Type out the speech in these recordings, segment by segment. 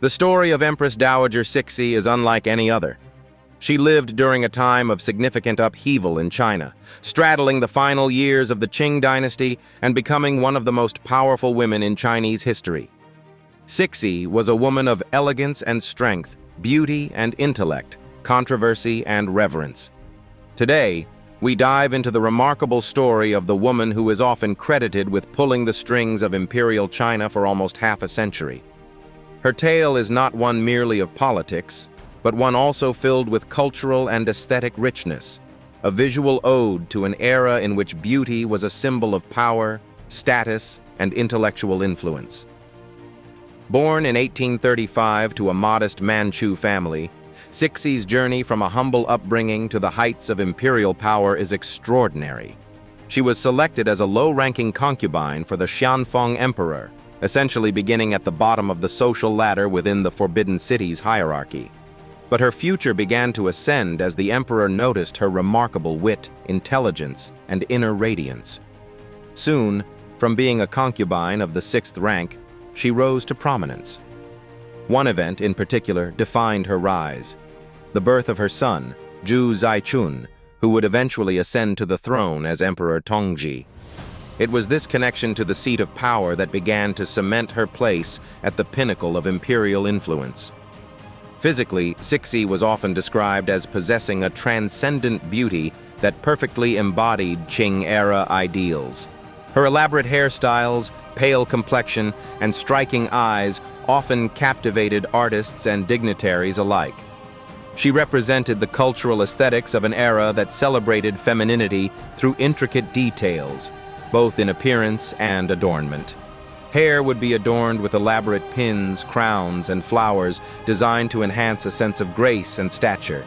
The story of Empress Dowager Cixi is unlike any other. She lived during a time of significant upheaval in China, straddling the final years of the Qing dynasty and becoming one of the most powerful women in Chinese history. Cixi was a woman of elegance and strength, beauty and intellect, controversy and reverence. Today, we dive into the remarkable story of the woman who is often credited with pulling the strings of imperial China for almost half a century. Her tale is not one merely of politics, but one also filled with cultural and aesthetic richness, a visual ode to an era in which beauty was a symbol of power, status, and intellectual influence. Born in 1835 to a modest Manchu family, Cixi's journey from a humble upbringing to the heights of imperial power is extraordinary. She was selected as a low-ranking concubine for the Xianfeng Emperor, essentially beginning at the bottom of the social ladder within the Forbidden City's hierarchy. But her future began to ascend as the emperor noticed her remarkable wit, intelligence, and inner radiance. Soon, from being a concubine of the 6th rank, she rose to prominence. One event in particular defined her rise: the birth of her son, Zhu Zaichun, who would eventually ascend to the throne as Emperor Tongji. It was this connection to the seat of power that began to cement her place at the pinnacle of imperial influence. Physically, Cixi was often described as possessing a transcendent beauty that perfectly embodied Qing-era ideals. Her elaborate hairstyles, pale complexion, and striking eyes often captivated artists and dignitaries alike. She represented the cultural aesthetics of an era that celebrated femininity through intricate details, both in appearance and adornment. Hair would be adorned with elaborate pins, crowns, and flowers designed to enhance a sense of grace and stature.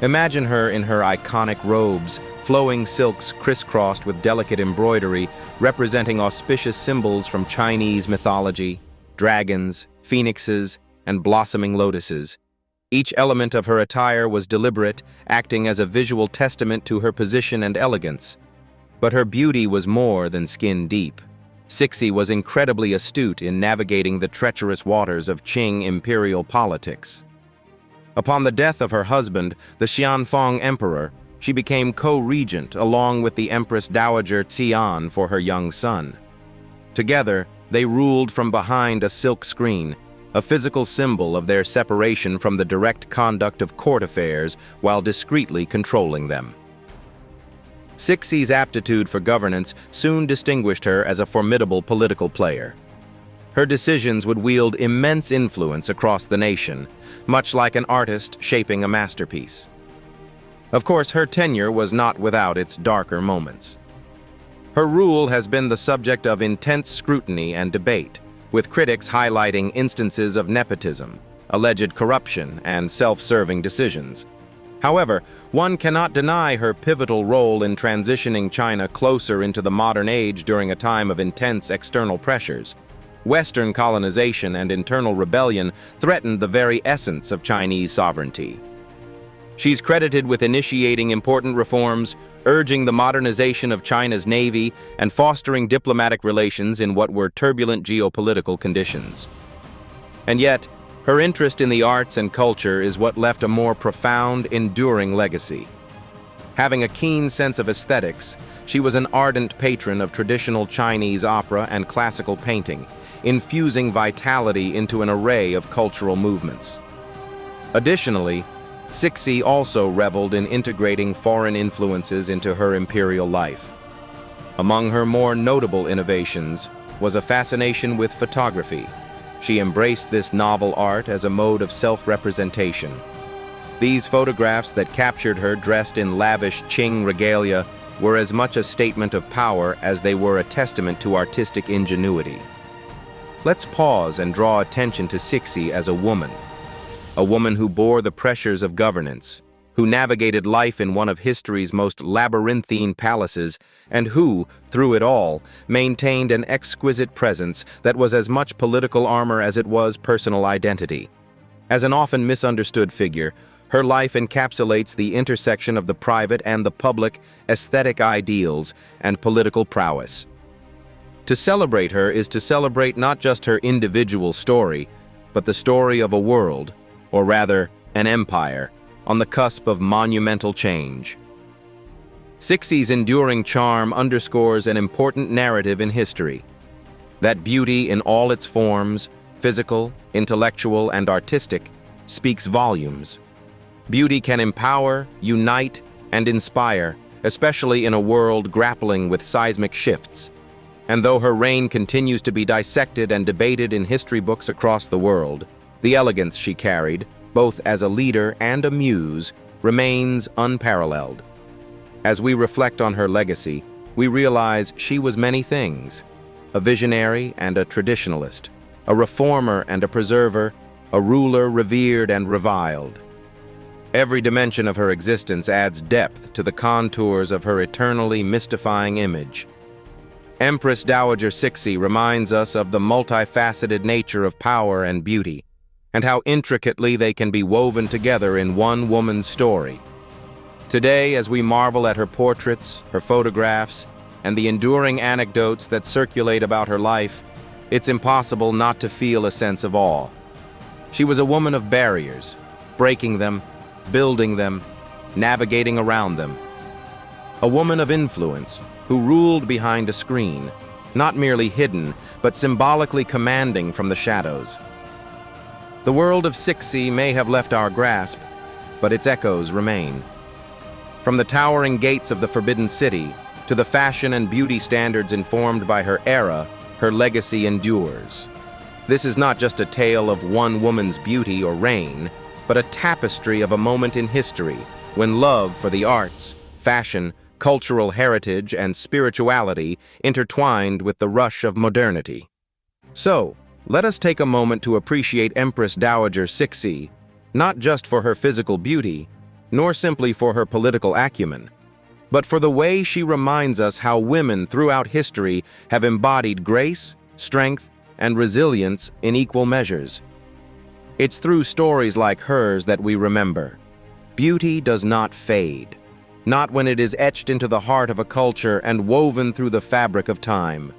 Imagine her in her iconic robes, flowing silks crisscrossed with delicate embroidery, representing auspicious symbols from Chinese mythology: dragons, phoenixes, and blossoming lotuses. Each element of her attire was deliberate, acting as a visual testament to her position and elegance. But her beauty was more than skin deep. Cixi was incredibly astute in navigating the treacherous waters of Qing imperial politics. Upon the death of her husband, the Xianfeng Emperor, she became co-regent along with the Empress Dowager Cixi for her young son. Together, they ruled from behind a silk screen, a physical symbol of their separation from the direct conduct of court affairs while discreetly controlling them. Cixi's aptitude for governance soon distinguished her as a formidable political player. Her decisions would wield immense influence across the nation, much like an artist shaping a masterpiece. Of course, her tenure was not without its darker moments. Her rule has been the subject of intense scrutiny and debate, with critics highlighting instances of nepotism, alleged corruption, and self-serving decisions. However, one cannot deny her pivotal role in transitioning China closer into the modern age during a time of intense external pressures. Western colonization and internal rebellion threatened the very essence of Chinese sovereignty. She's credited with initiating important reforms, urging the modernization of China's navy, and fostering diplomatic relations in what were turbulent geopolitical conditions. And yet, her interest in the arts and culture is what left a more profound, enduring legacy. Having a keen sense of aesthetics, she was an ardent patron of traditional Chinese opera and classical painting, infusing vitality into an array of cultural movements. Additionally, Cixi also reveled in integrating foreign influences into her imperial life. Among her more notable innovations was a fascination with photography. She embraced this novel art as a mode of self-representation. These photographs that captured her dressed in lavish Qing regalia were as much a statement of power as they were a testament to artistic ingenuity. Let's pause and draw attention to Cixi as a woman who bore the pressures of governance, who navigated life in one of history's most labyrinthine palaces, and who, through it all, maintained an exquisite presence that was as much political armor as it was personal identity. As an often misunderstood figure, her life encapsulates the intersection of the private and the public, aesthetic ideals, and political prowess. To celebrate her is to celebrate not just her individual story, but the story of a world, or rather, an empire, on the cusp of monumental change. Cixi's enduring charm underscores an important narrative in history: that beauty in all its forms, physical, intellectual, and artistic, speaks volumes. Beauty can empower, unite, and inspire, especially in a world grappling with seismic shifts. And though her reign continues to be dissected and debated in history books across the world, the elegance she carried, both as a leader and a muse, remains unparalleled. As we reflect on her legacy, we realize she was many things: a visionary and a traditionalist, a reformer and a preserver, a ruler revered and reviled. Every dimension of her existence adds depth to the contours of her eternally mystifying image. Empress Dowager Cixi reminds us of the multifaceted nature of power and beauty, and how intricately they can be woven together in one woman's story. Today, as we marvel at her portraits, her photographs, and the enduring anecdotes that circulate about her life, it's impossible not to feel a sense of awe. She was a woman of barriers, breaking them, building them, navigating around them. A woman of influence who ruled behind a screen, not merely hidden, but symbolically commanding from the shadows. The world of Cixi may have left our grasp, but its echoes remain. From the towering gates of the Forbidden City to the fashion and beauty standards informed by her era, her legacy endures. This is not just a tale of one woman's beauty or reign, but a tapestry of a moment in history when love for the arts, fashion, cultural heritage, and spirituality intertwined with the rush of modernity. So, let us take a moment to appreciate Empress Dowager Cixi, not just for her physical beauty, nor simply for her political acumen, but for the way she reminds us how women throughout history have embodied grace, strength, and resilience in equal measures. It's through stories like hers that we remember. Beauty does not fade, not when it is etched into the heart of a culture and woven through the fabric of time.